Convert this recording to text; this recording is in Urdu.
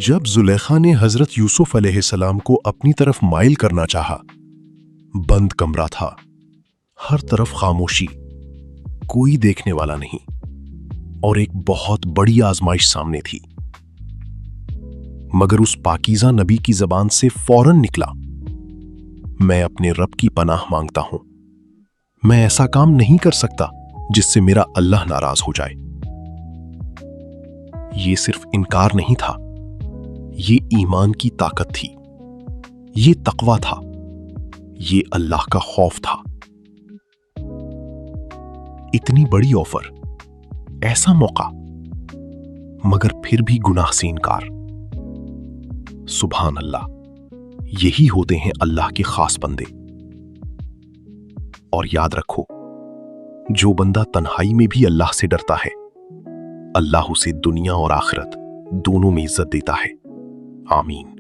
جب زلیخا نے حضرت یوسف علیہ السلام کو اپنی طرف مائل کرنا چاہا، بند کمرہ تھا، ہر طرف خاموشی، کوئی دیکھنے والا نہیں، اور ایک بہت بڑی آزمائش سامنے تھی۔ مگر اس پاکیزہ نبی کی زبان سے فوراً نکلا، میں اپنے رب کی پناہ مانگتا ہوں، میں ایسا کام نہیں کر سکتا جس سے میرا اللہ ناراض ہو جائے۔ یہ صرف انکار نہیں تھا، یہ ایمان کی طاقت تھی، یہ تقویٰ تھا، یہ اللہ کا خوف تھا۔ اتنی بڑی آفر، ایسا موقع، مگر پھر بھی گناہ سے انکار۔ سبحان اللہ، یہی ہوتے ہیں اللہ کے خاص بندے۔ اور یاد رکھو، جو بندہ تنہائی میں بھی اللہ سے ڈرتا ہے، اللہ اسے دنیا اور آخرت دونوں میں عزت دیتا ہے۔ آمین۔